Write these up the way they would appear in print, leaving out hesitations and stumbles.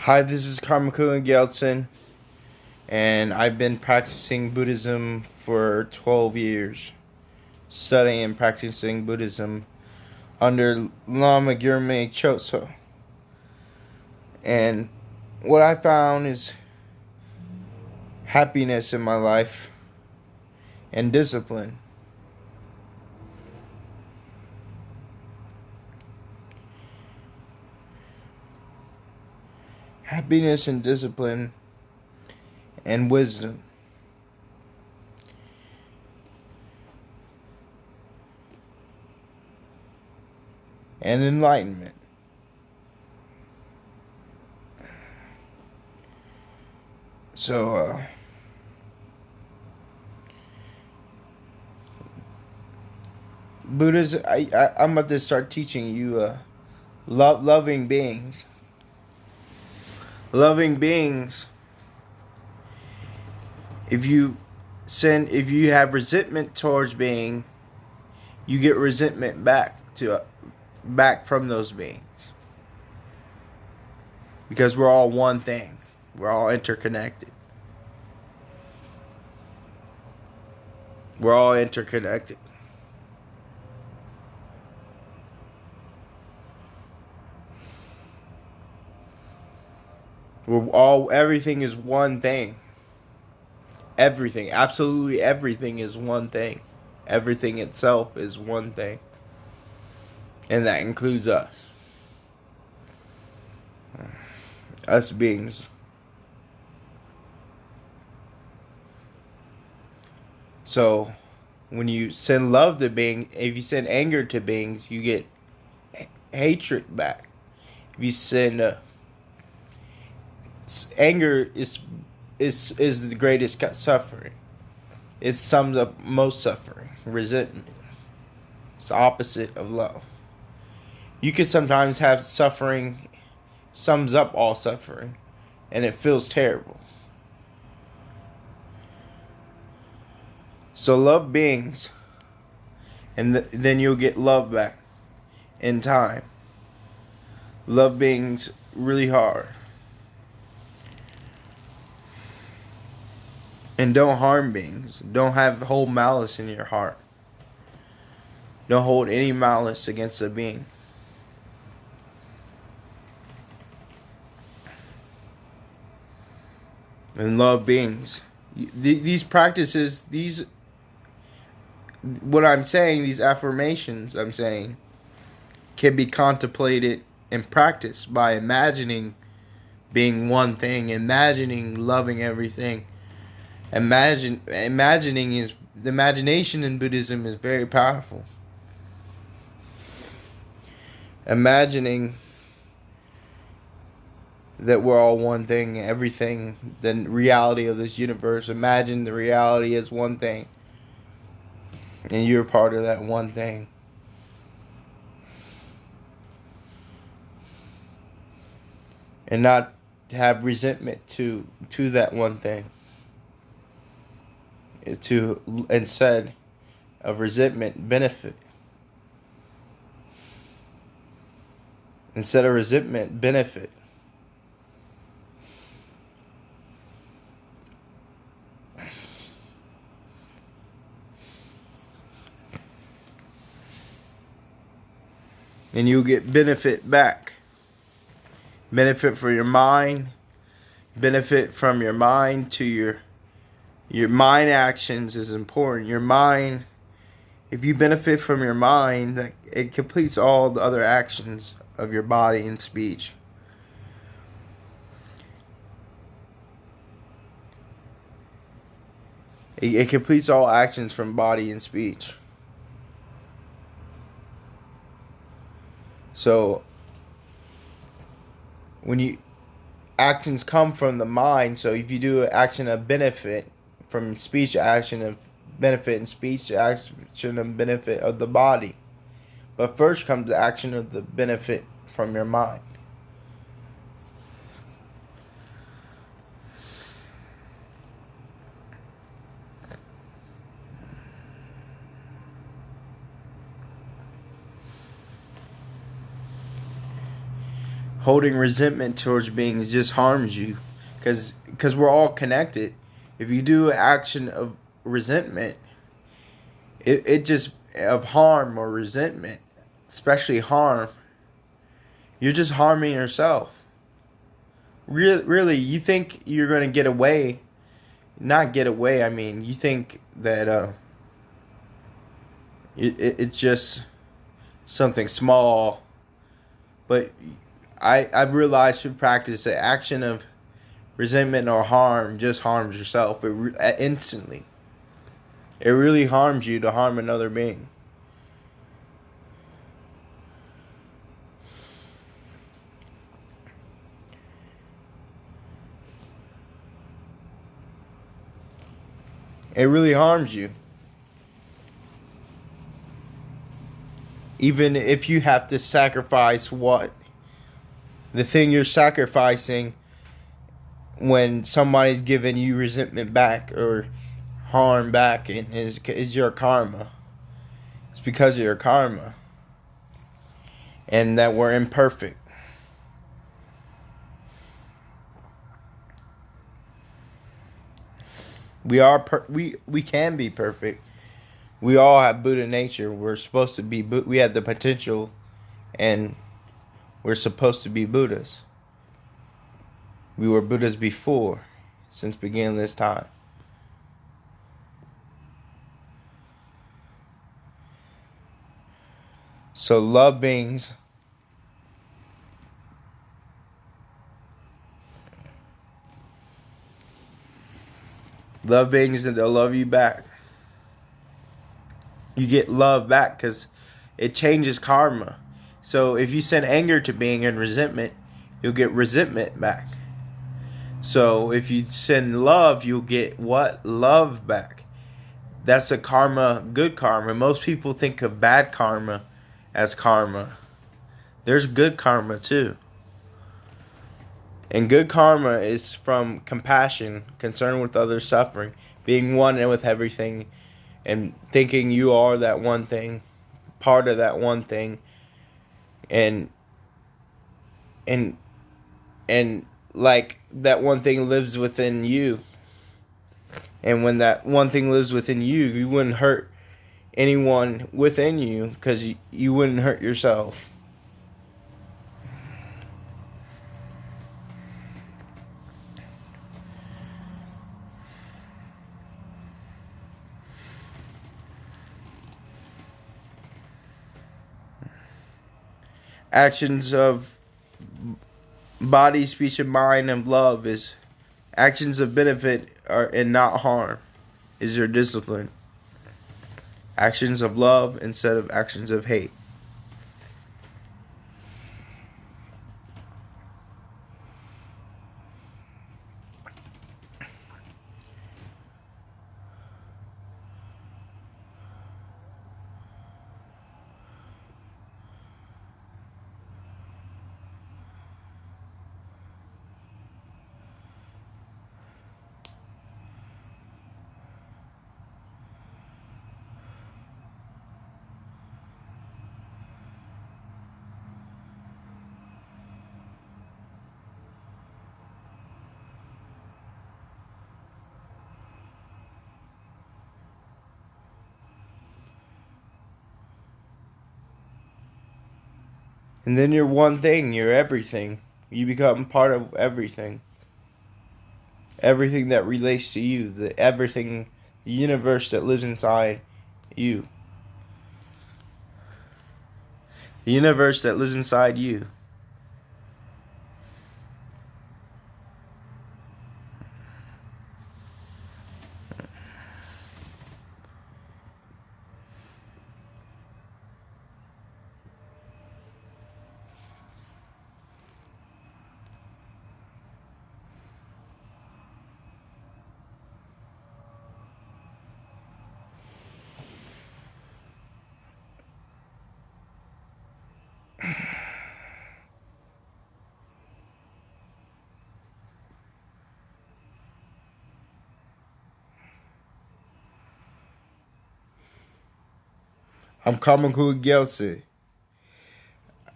Hi, this is Kunga Kunga Gyaltsen, and I've been practicing Buddhism for 12 years, studying and practicing Buddhism under Lama Gyurme Chotso. And what I found is happiness in my life and discipline. Happiness and discipline and wisdom. And enlightenment. So, Buddhism, I'm about to start teaching you loving beings. Loving beings, if you have resentment towards being, you get resentment back from those beings. Because we're all one thing. We're all interconnected. We're all interconnected. Everything is one thing. Everything, absolutely everything is one thing. Everything itself is one thing. And that includes us. Us beings. So, when you send love to beings, if you send anger to beings, you get hatred back. If you send anger is the greatest suffering. It sums up most suffering. Resentment. It's the opposite of love. You can sometimes have suffering sums up all suffering, and it feels terrible. So love beings, and then you'll get love back in time. Love beings really hard. And don't harm beings. Don't hold malice in your heart. Don't hold any malice against a being. And love beings. These practices, what I'm saying, these affirmations I'm saying, can be contemplated and practiced by imagining being one thing, imagining loving everything. Imagining is the imagination in Buddhism is very powerful. Imagining that we're all one thing, everything, the reality of this universe. Imagine the reality as one thing, and you're part of that one thing. And not have resentment to that one thing. Instead of resentment, benefit. Instead of resentment, benefit. And you'll get benefit back. Benefit for your mind. Benefit from your mind to your mind actions is important. Your mind, if you benefit from your mind, it completes all the other actions of your body and speech. It completes all actions from body and speech. So, actions come from the mind, so if you do an action of benefit, from speech action of benefit, and speech action of benefit of the body. But first comes the action of the benefit from your mind. Holding resentment towards beings just harms you, because we're all connected. If you do an action of resentment, it just of harm or resentment, especially harm, you're just harming yourself. Really, you think you're gonna get away? Not get away. I mean, you think that it's just something small, but I've realized through practice that action of resentment or harm just harms yourself. Instantly. It really harms you to harm another being. It really harms you. Even if you have to sacrifice what? The thing you're sacrificing when somebody's giving you resentment back or harm back is your karma. It's because of your karma. And that we're imperfect. We can be perfect. We all have Buddha nature. We're supposed to be. We have the potential, and we're supposed to be Buddhas. We were Buddhas before, since beginning of this time. So love beings. Love beings, and they'll love you back. You get love back because it changes karma. So if you send anger to being and resentment, you'll get resentment back. So if you send love, you'll get what? Love back. That's a karma, good karma. Most people think of bad karma as karma. There's good karma too. And good karma is from compassion, concern with others' suffering, being one with everything, and thinking you are that one thing, part of that one thing, and like that one thing lives within you. And when that one thing lives within you, you wouldn't hurt anyone within you because you wouldn't hurt yourself. Actions of body, speech, and mind and love is actions of benefit and not harm is your discipline. Actions of love instead of actions of hate. And then you're one thing, you're everything. You become part of everything. Everything that relates to you, everything, the universe that lives inside you. The universe that lives inside you. I'm Kunga Kunga Gyaltsen.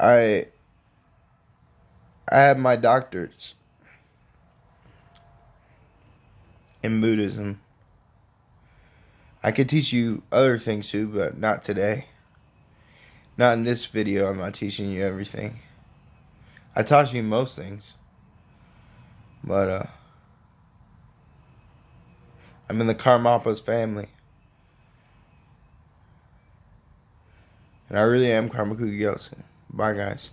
I I have my doctorates in Buddhism. I could teach you other things too, but not today. Not in this video. I'm not teaching you everything. I taught you most things. But I'm in the Karmapa's family. And I really am Kunga Kunga Gyaltsen. Bye, guys.